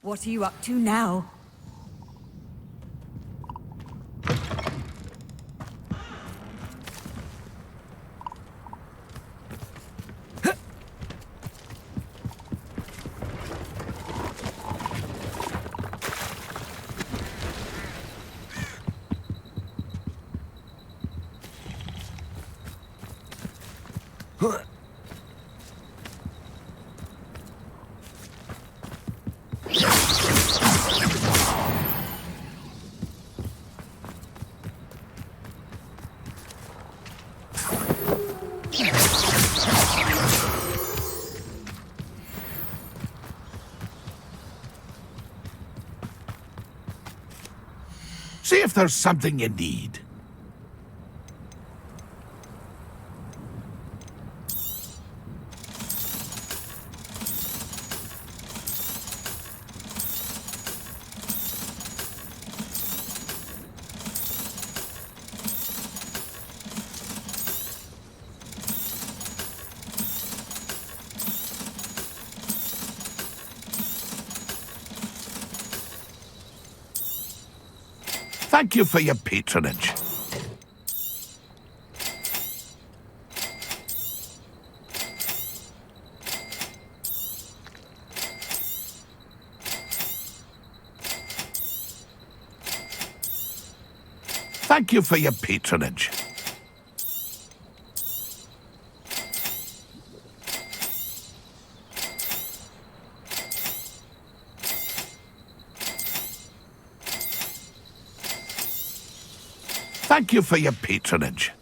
What are you up to now? See if there's something you need. Thank you for your patronage. Thank you for your patronage. Thank you for your patronage.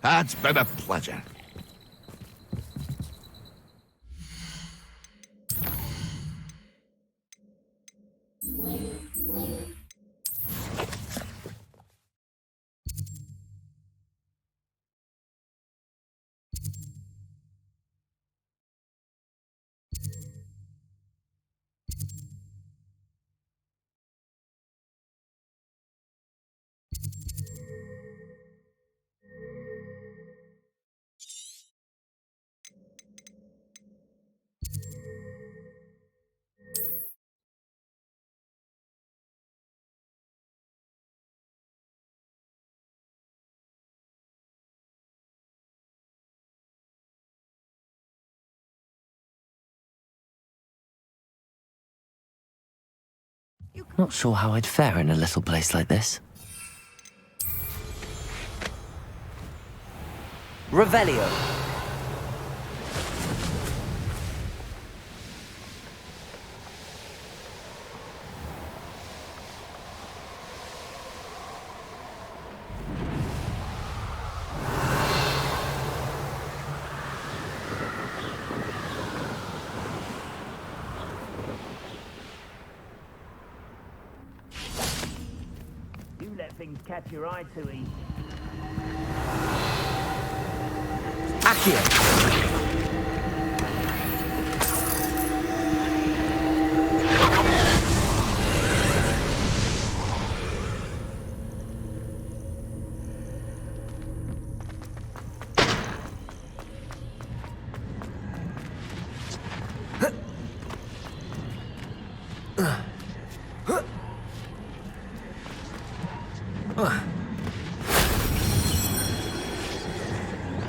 It's been a pleasure. Not sure how I'd fare in a little place like this. Revelio. Things catch your eye too easy. Accio.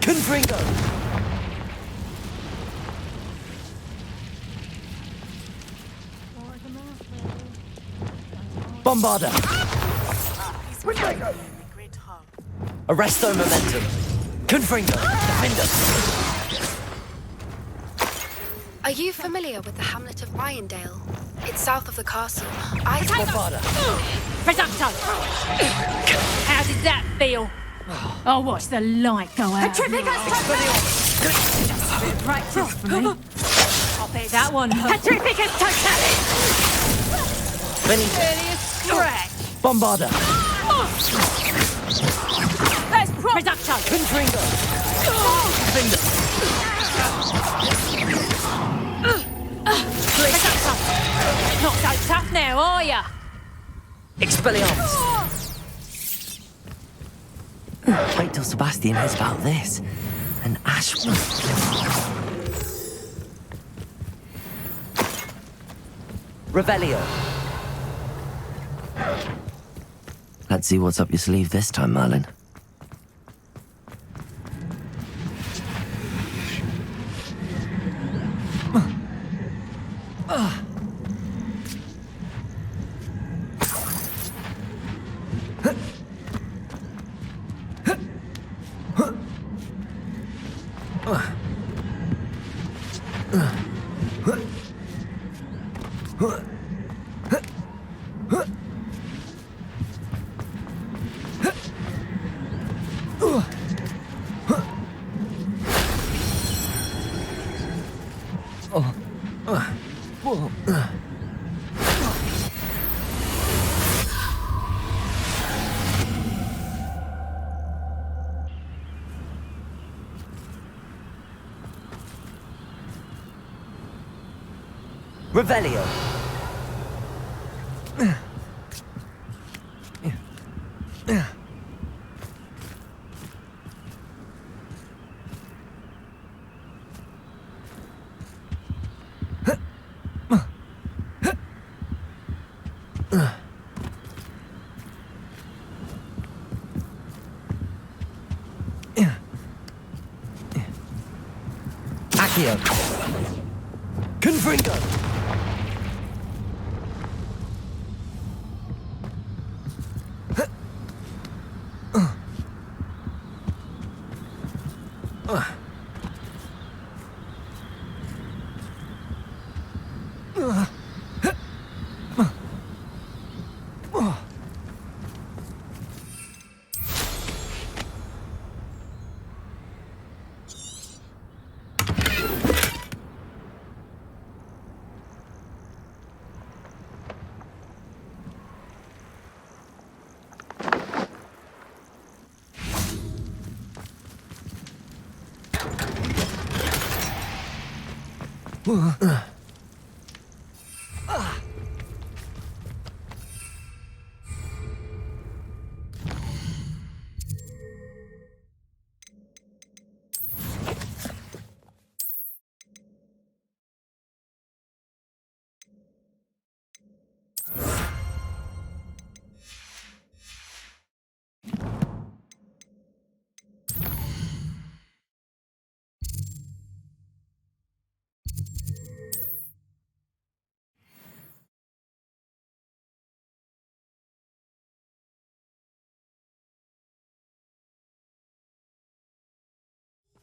Confringo. Bombarda. Arresto momentum. Confringo. Defender. Are you familiar with the hamlet of Irondale? It's south of the castle. Bombarda. Presumpto! How did that feel? I'll watch the light go out. Practice for me. I'll bet that one hurt. Petrificus totalis! Barely a scratch. Bombarda. That's Presumpto! Confringo. Defender. Presumpto! Not so tough now, are ya? Expelliarmus. Wait till Sebastian hears about this. An ash. Revelio. Let's see what's up your sleeve this time, Merlin. Revelio. Accio. Confringo.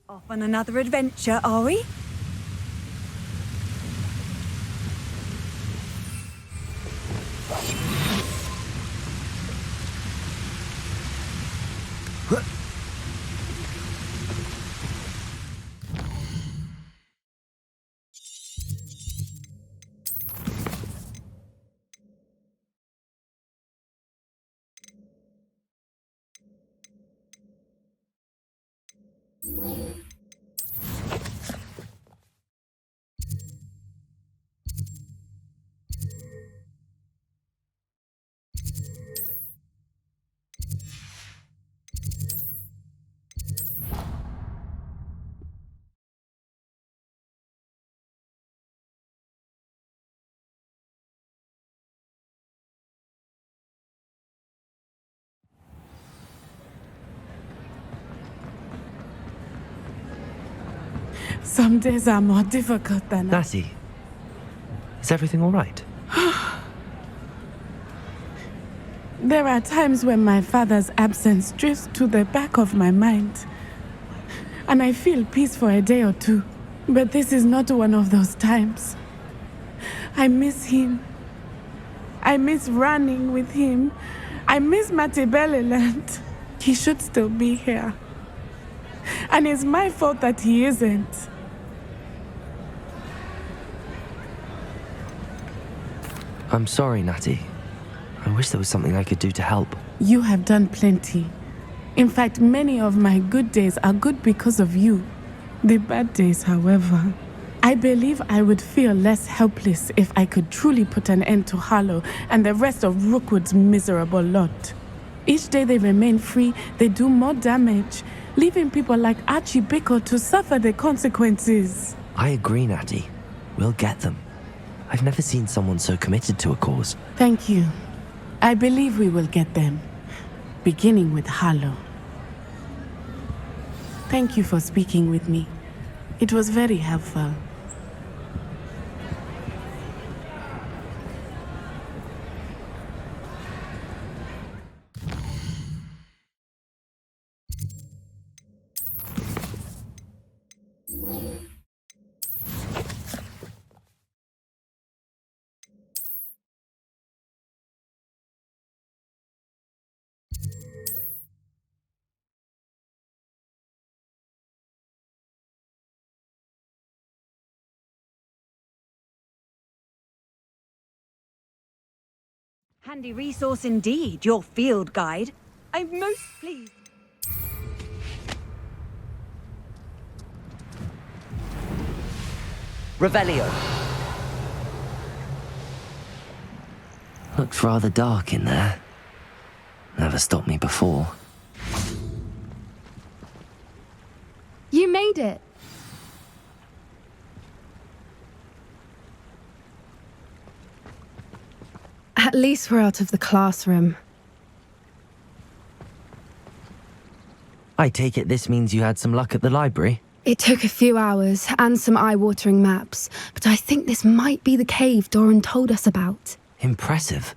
Off on another adventure, are we? Some days are more difficult than others. Natty, is everything all right? There are times when my father's absence drifts to the back of my mind, and I feel peace for a day or two. But this is not one of those times. I miss him. I miss running with him. I miss Matibeleland. He should still be here. And it's my fault that he isn't. I'm sorry, Natty. I wish there was something I could do to help. You have done plenty. In fact, many of my good days are good because of you. The bad days, however, I believe I would feel less helpless if I could truly put an end to Harlow and the rest of Rookwood's miserable lot. Each day they remain free, they do more damage, leaving people like Archie Bickle to suffer the consequences. I agree, Natty. We'll get them. I've never seen someone so committed to a cause. Thank you. I believe we will get them, beginning with Harlow. Thank you for speaking with me. It was very helpful. Handy resource indeed, your field guide. I'm most pleased. Revelio. Looks rather dark in there. Never stopped me before. You made it. At least we're out of the classroom. I take it this means you had some luck at the library? It took a few hours and some eye-watering maps, but I think this might be the cave Doran told us about. Impressive.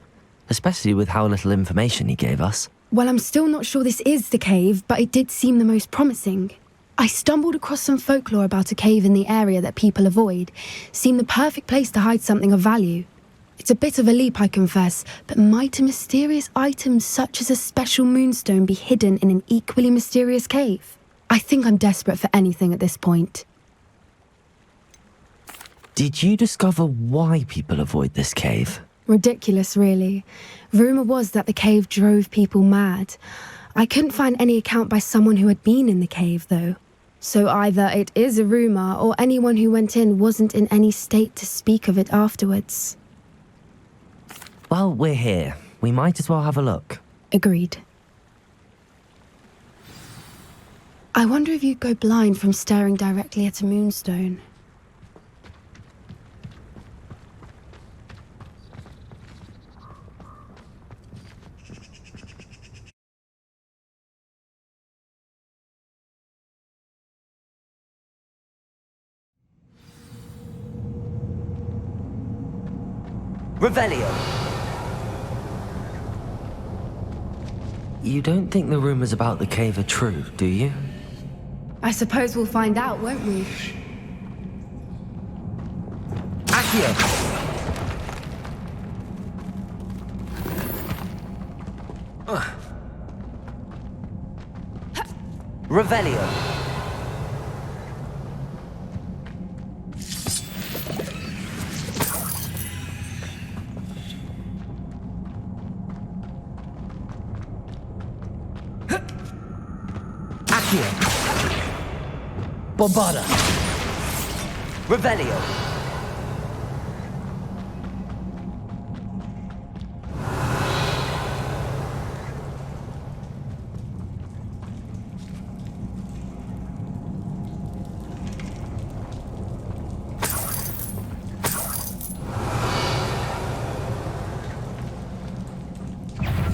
Especially with how little information he gave us. Well, I'm still not sure this is the cave, but it did seem the most promising. I stumbled across some folklore about a cave in the area that people avoid. Seemed the perfect place to hide something of value. It's a bit of a leap, I confess, but might a mysterious item such as a special moonstone be hidden in an equally mysterious cave? I think I'm desperate for anything at this point. Did you discover why people avoid this cave? Ridiculous, really. Rumour was that the cave drove people mad. I couldn't find any account by someone who had been in the cave, though. So either it is a rumour, or anyone who went in wasn't in any state to speak of it afterwards. Well, we're here. We might as well have a look. Agreed. I wonder if you'd go blind from staring directly at a moonstone. Revelio. You don't think the rumors about the cave are true, do you? I suppose we'll find out, won't we? Accio! Revelio. Bombarda. Revelio.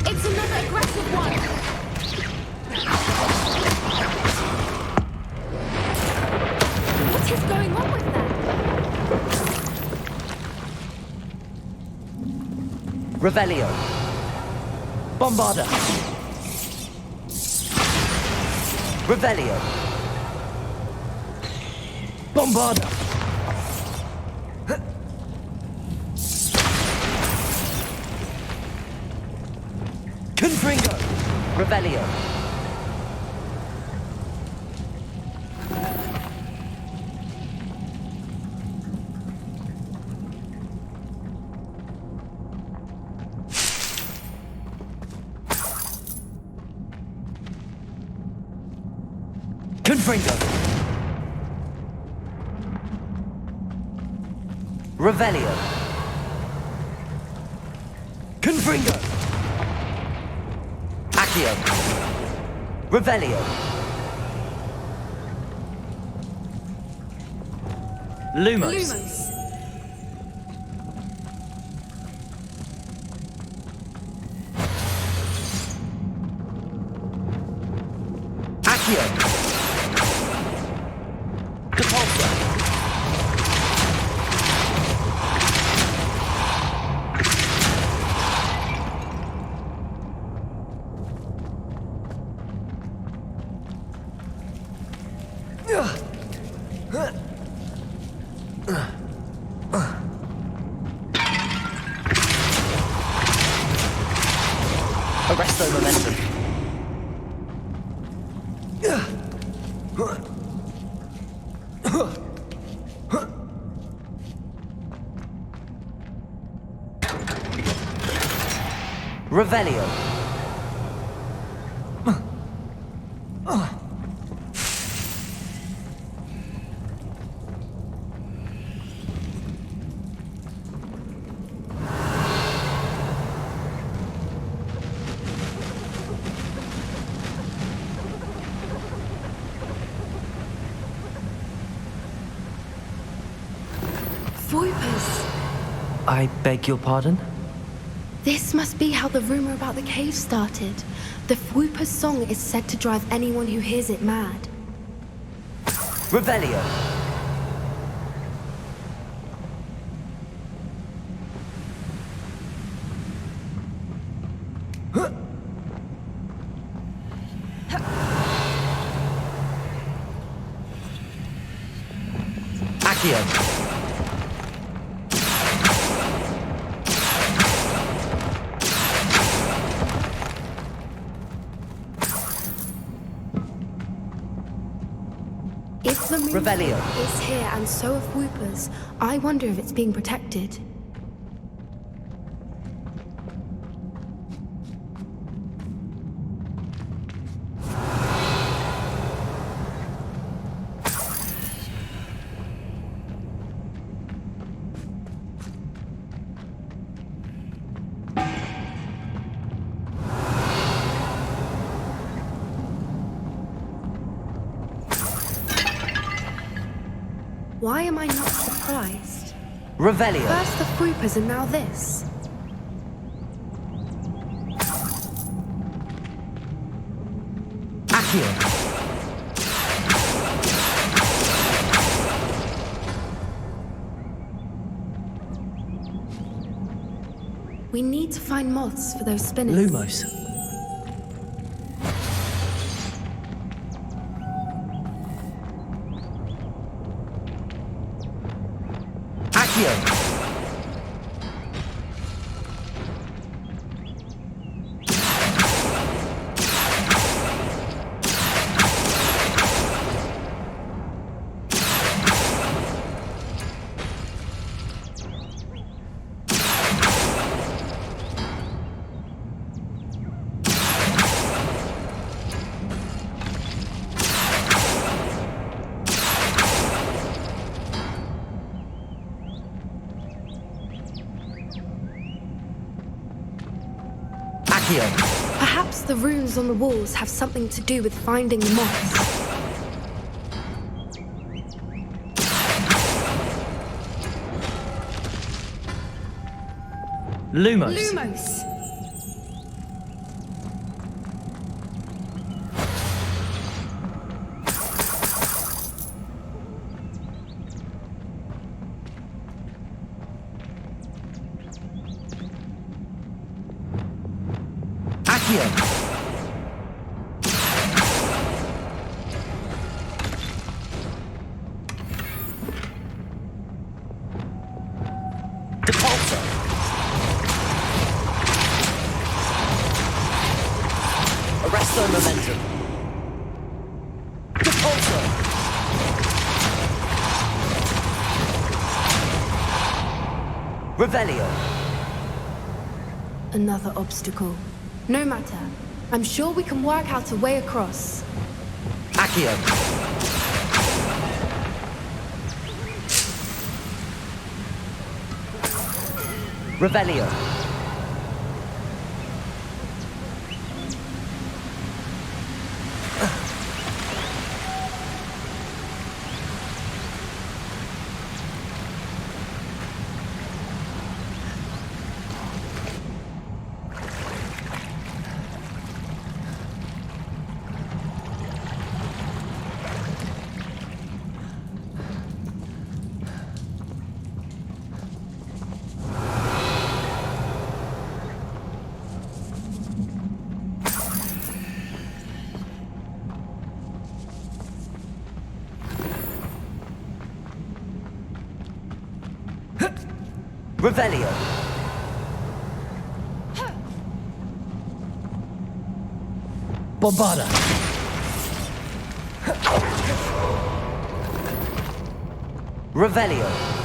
It's another aggressive one! What is going on with that? Revelio. Bombarda. Revelio. Bombarda. Confringo. Revelio. Confringo. Revelio. Confringo. Accio. Revelio. Lumos. Accio. Depulso. Arresto momentum. Revelio. Voipers! I beg your pardon? This must be how the rumor about the cave started. The Voipers song is said to drive anyone who hears it mad. Revelio. Accio. If the moon Revelio. is here and so are Voipers, I wonder if it's being protected. Why am I not surprised? Revelio. First the Voipers and now this. Accio. We need to find moths for those spinners. Lumos. Accio. Perhaps the runes on the walls have something to do with finding the moths. Lumos. Lumos! Accio. Depulso. Arresto momentum. Depulso. Revelio. Another obstacle. No matter. I'm sure we can work out a way across. Accio. Revelio. Revelio. Bombarda. Revelio.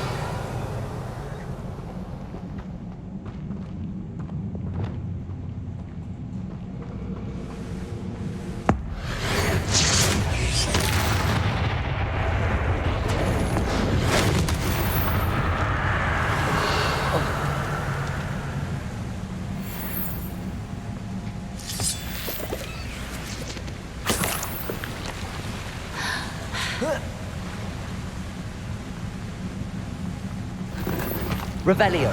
Revelio.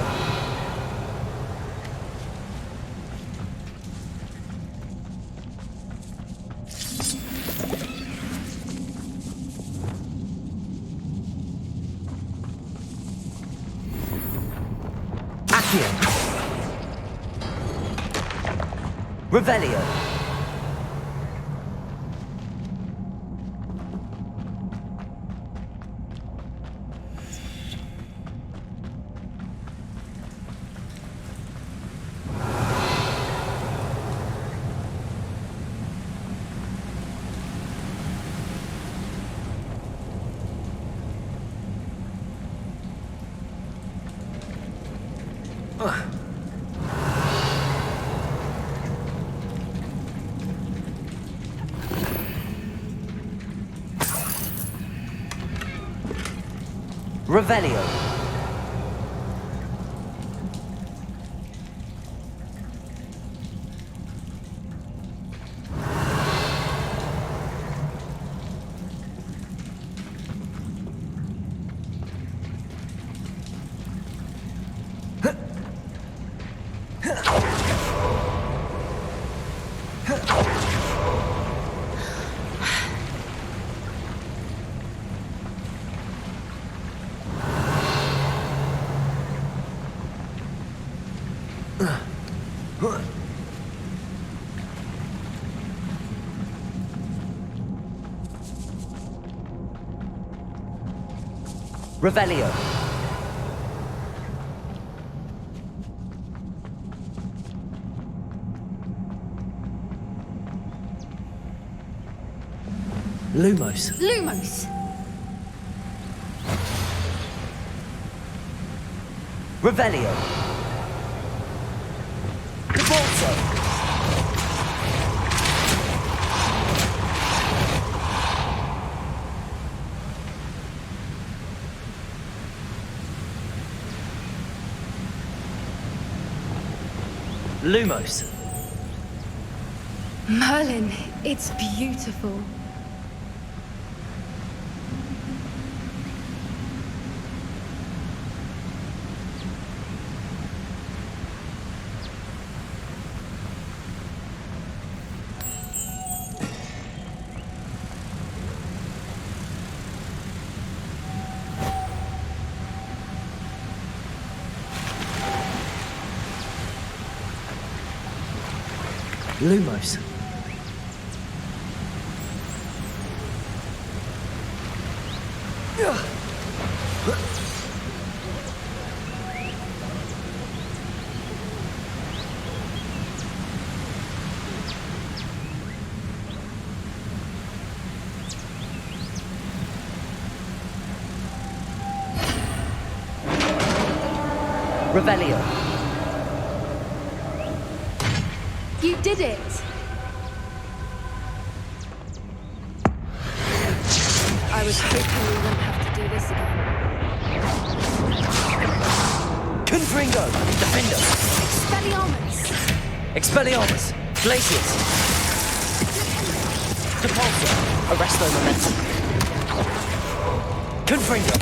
Accio. Revelio. Revelio. Revelio. Lumos. Lumos! Revelio. Cabalzo. Lumos. Merlin, it's beautiful. Lumos. Revelio. You did it! I was hoping we wouldn't have to do this again. Confringo. Defendo. Expelliarmus! Expelliarmus. Glacius. Depulso. Arresto momentum. Confringo.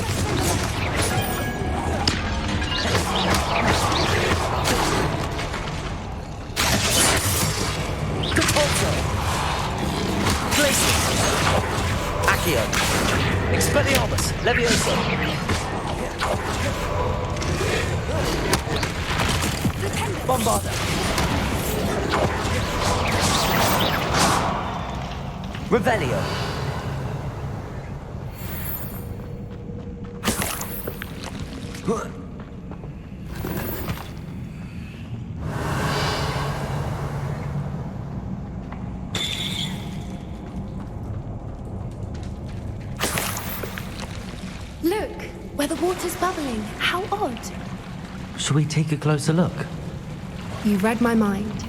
Depulso. Glacius. Accio. Expelliarmus. Levioso. Bombarda. Revelio. water's bubbling. How odd. Shall we take a closer look? You read my mind.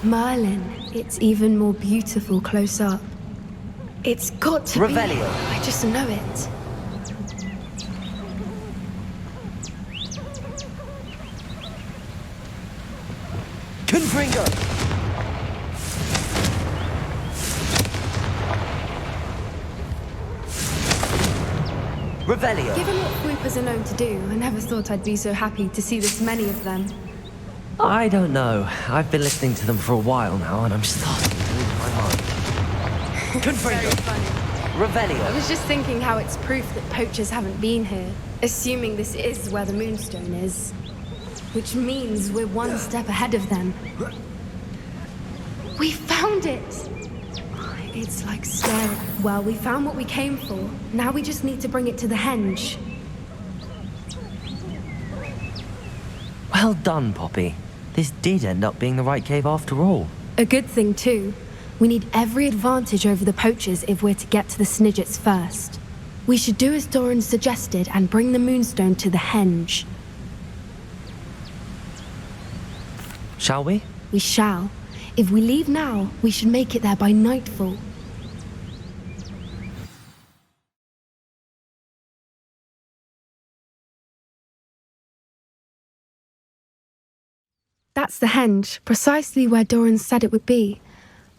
Merlin, it's even more beautiful close up. It's got to Revelio. be. I just know it. Confringo! Revelio. Given what swoopers are known to do, I never thought I'd be so happy to see this many of them. I don't know. I've been listening to them for a while now, and I'm starting to lose my mind. Confringo. I Revelio. was just thinking how it's proof that poachers haven't been here, assuming this is where the moonstone is. Which means we're one step ahead of them. We found it! It's like scary. Well, we found what we came for. Now we just need to bring it to the henge. Well done, Poppy. This did end up being the right cave after all. A good thing, too. We need every advantage over the poachers if we're to get to the Snidgets first. We should do as Doran suggested and bring the moonstone to the henge. Shall we? We shall. If we leave now, we should make it there by nightfall. That's the henge, precisely where Doran said it would be.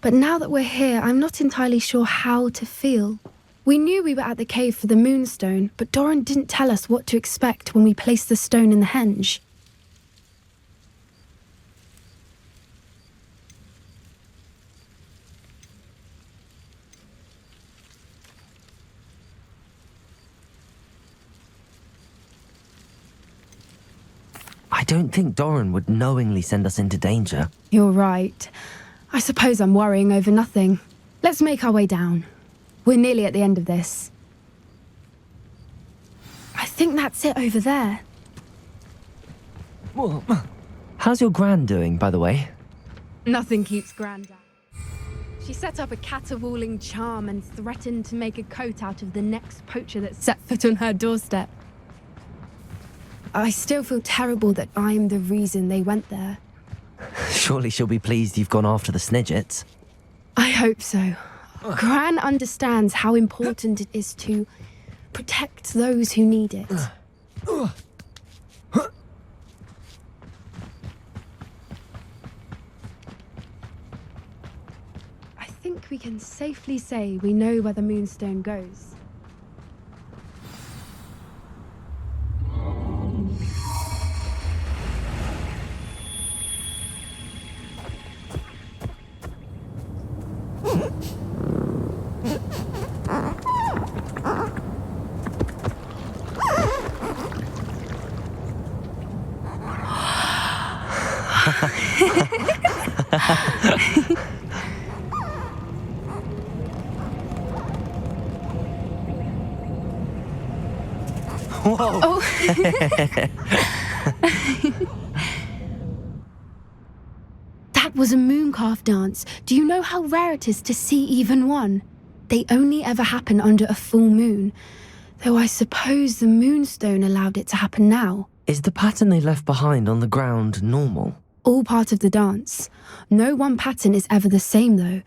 But now that we're here, I'm not entirely sure how to feel. We knew we were at the cave for the moonstone, but Doran didn't tell us what to expect when we placed the stone in the henge. I don't think Doran would knowingly send us into danger. You're right. I suppose I'm worrying over nothing. Let's make our way down. We're nearly at the end of this. I think that's it over there. Well, how's your gran doing, by the way? Nothing keeps Gran down. She set up a caterwauling charm and threatened to make a coat out of the next poacher that set foot on her doorstep. I still feel terrible that I'm the reason they went there. Surely she'll be pleased you've gone after the Snidgets. I hope so. Gran understands how important it is to protect those who need it. I think we can safely say we know where the moonstone goes. Whoa! Oh. That was a mooncalf dance. Do you know how rare it is to see even one? They only ever happen under a full moon. Though I suppose the moonstone allowed it to happen now. Is the pattern they left behind on the ground normal? All part of the dance. No one pattern is ever the same, though.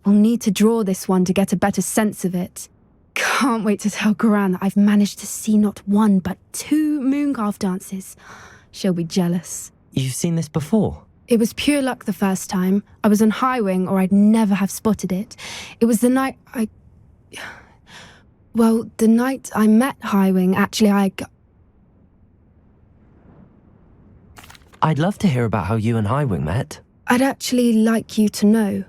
We'll need to draw this one to get a better sense of it. Can't wait to tell Gran that I've managed to see not one, but 2 mooncalf dances. She'll be jealous. You've seen this before? It was pure luck the first time. I was on Highwing, or I'd never have spotted it. It was the night the night I met Highwing, actually, I'd love to hear about how you and Highwing met. I'd actually like you to know.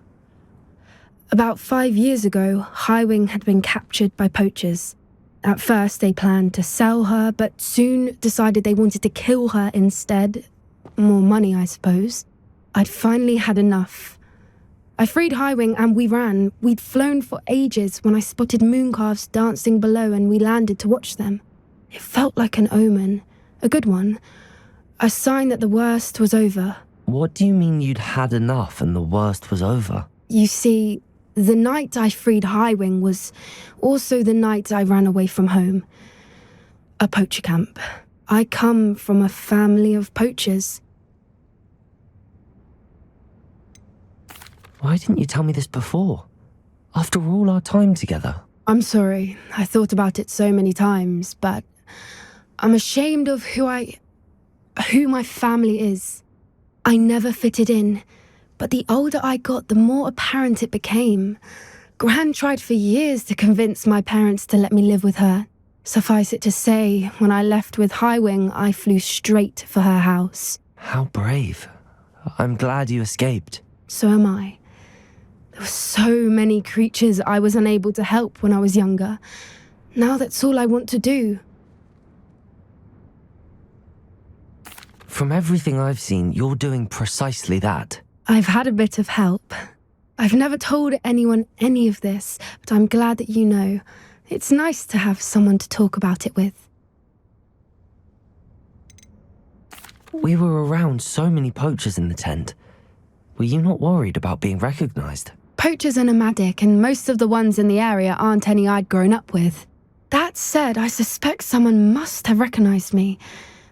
About 5 years ago, Highwing had been captured by poachers. At first, they planned to sell her, but soon decided they wanted to kill her instead. More money, I suppose. I'd finally had enough. I freed Highwing and we ran. We'd flown for ages when I spotted mooncalves dancing below and we landed to watch them. It felt like an omen. A good one. A sign that the worst was over. What do you mean you'd had enough and the worst was over? You see, the night I freed Highwing was also the night I ran away from home. A poacher camp. I come from a family of poachers. Why didn't you tell me this before? After all our time together. I'm sorry. I thought about it so many times, but I'm ashamed of who my family is. I never fitted in, but the older I got, the more apparent it became. Gran tried for years to convince my parents to let me live with her. Suffice it to say, when I left with Highwing, I flew straight for her house. How brave. I'm glad you escaped. So am I. There were so many creatures I was unable to help when I was younger. Now that's all I want to do. From everything I've seen, you're doing precisely that. I've had a bit of help. I've never told anyone any of this, but I'm glad that you know. It's nice to have someone to talk about it with. We were around so many poachers in the tent. Were you not worried about being recognized? Poachers are nomadic, and most of the ones in the area aren't any I'd grown up with. That said, I suspect someone must have recognized me.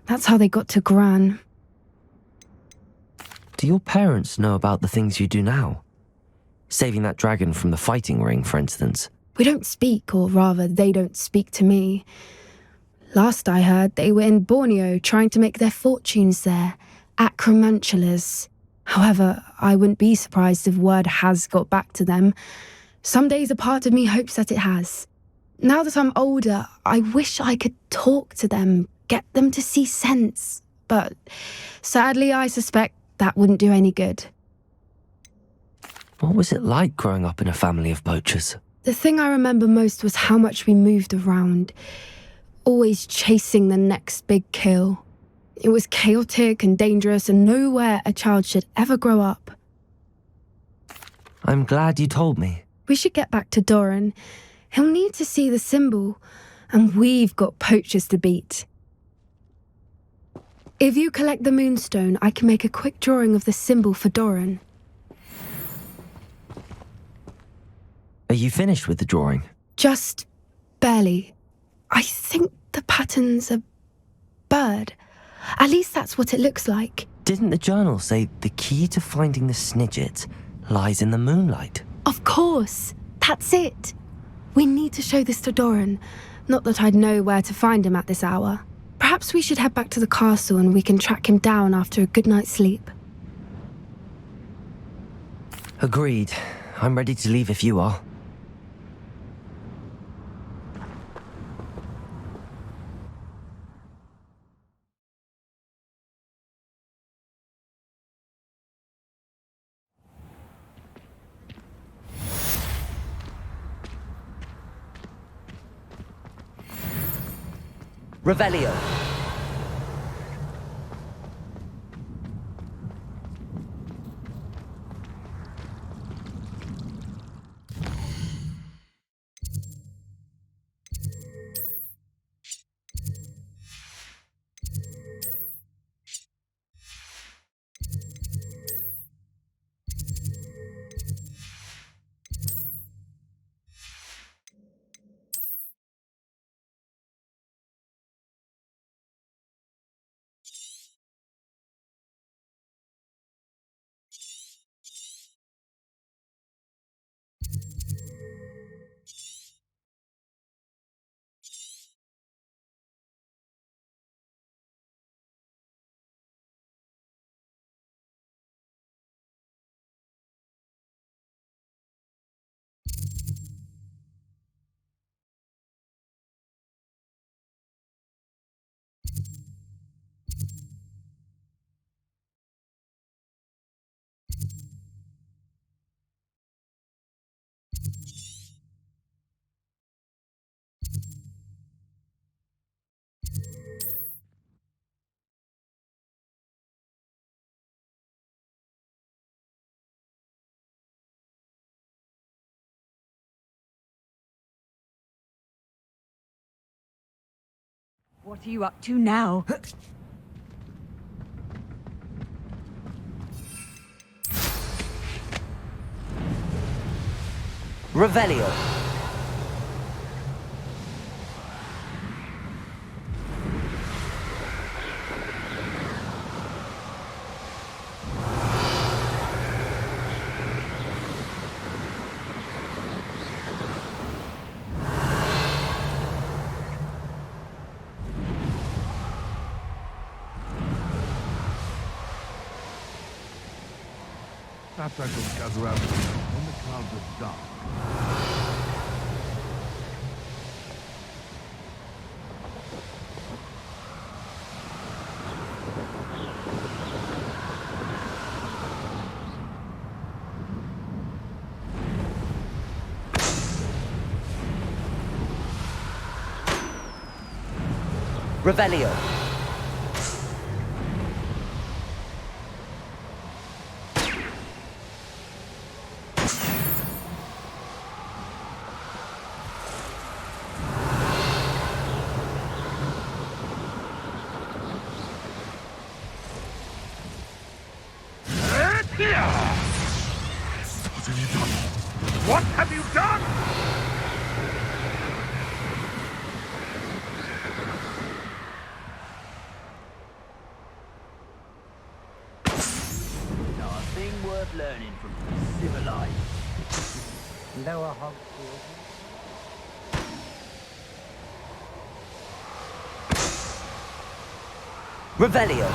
That's how they got to Gran. Do your parents know about the things you do now? Saving that dragon from the fighting ring, for instance. We don't speak, or rather, they don't speak to me. Last I heard, they were in Borneo trying to make their fortunes there. Acromantulas. However, I wouldn't be surprised if word has got back to them. Some days a part of me hopes that it has. Now that I'm older, I wish I could talk to them, get them to see sense. But sadly, I suspect that wouldn't do any good. What was it like growing up in a family of poachers? The thing I remember most was how much we moved around, always chasing the next big kill. It was chaotic and dangerous and nowhere a child should ever grow up. I'm glad you told me. We should get back to Doran. He'll need to see the symbol, and we've got poachers to beat. If you collect the moonstone, I can make a quick drawing of the symbol for Doran. Are you finished with the drawing? Just barely. I think the pattern's a bird. At least that's what it looks like. Didn't the journal say the key to finding the Snidget lies in the moonlight? Of course. That's it. We need to show this to Doran. Not that I'd know where to find him at this hour. Perhaps we should head back to the castle and we can track him down after a good night's sleep. Agreed. I'm ready to leave if you are. Revelio. What are you up to now? Revelio. Perhaps I could gather out when the clouds are dark. Revelio. What have you done? Now, a thing worth learning from civilized. Lower Hogwarts. Revelio.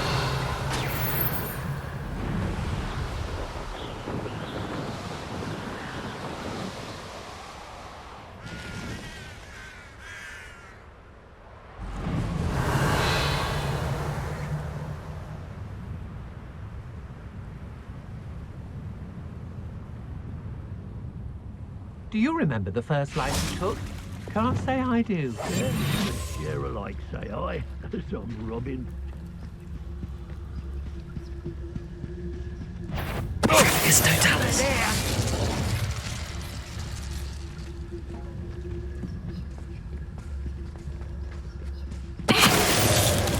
Do you remember the first life you took? Can't say I do. Yeah, like say I, as I'm Robin. It's Totalis.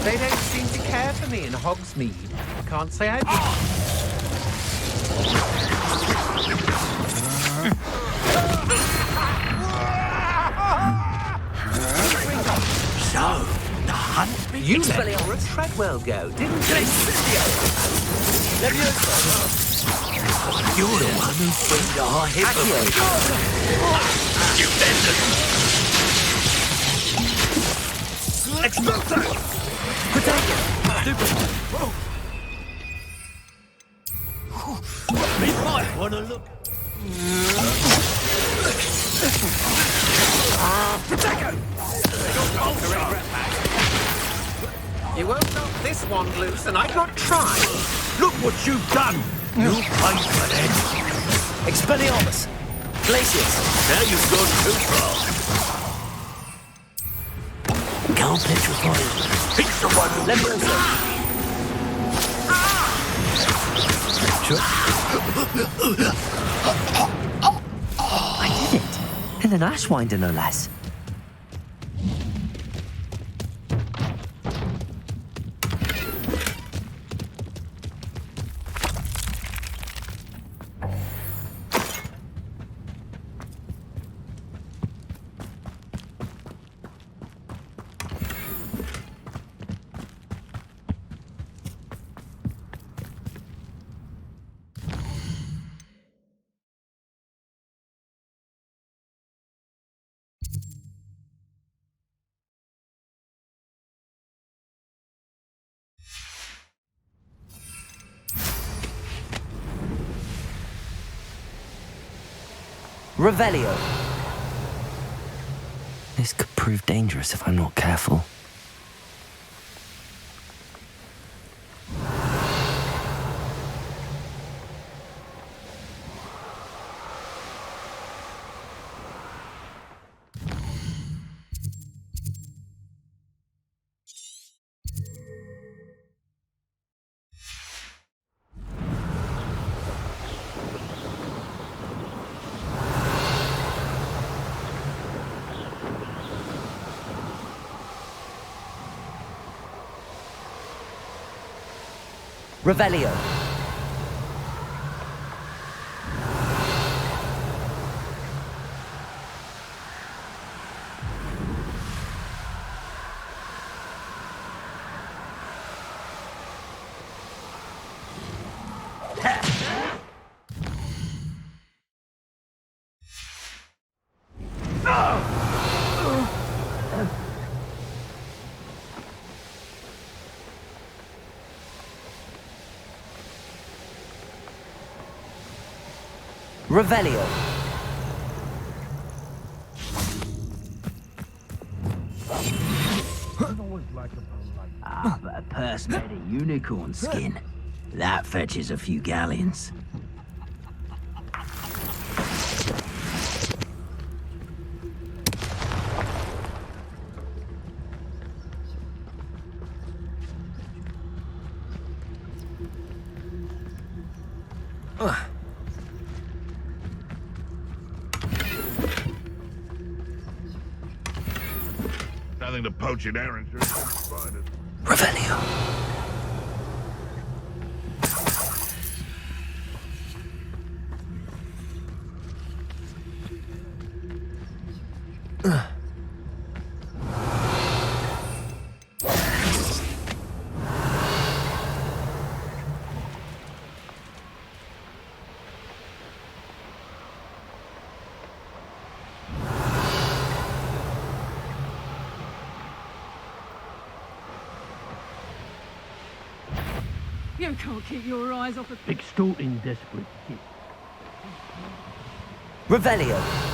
They don't seem to care for me in Hogsmeade. Can't say I do. So, the hunt You begins. let Laura Treadwell go, didn't you? You're the one who freed our hippogriff. You Expulso! We might want to look. Protego! You won't knock this one loose, and I got tried. Look what you've done! You paid for that. Expelliarmus. Glacius. Now you've gone too far. Can't petrify. It's the one who... Leprosa. I did it. In an Ashwinder, no less. Revelio. This could prove dangerous if I'm not careful. Revelio. Revelio. Ah, but a purse made of unicorn skin. That fetches a few galleons. Nothing to poach in errands or spiders. Revelio. You can't keep your eyes off a... Extorting desperate kids. Revelio.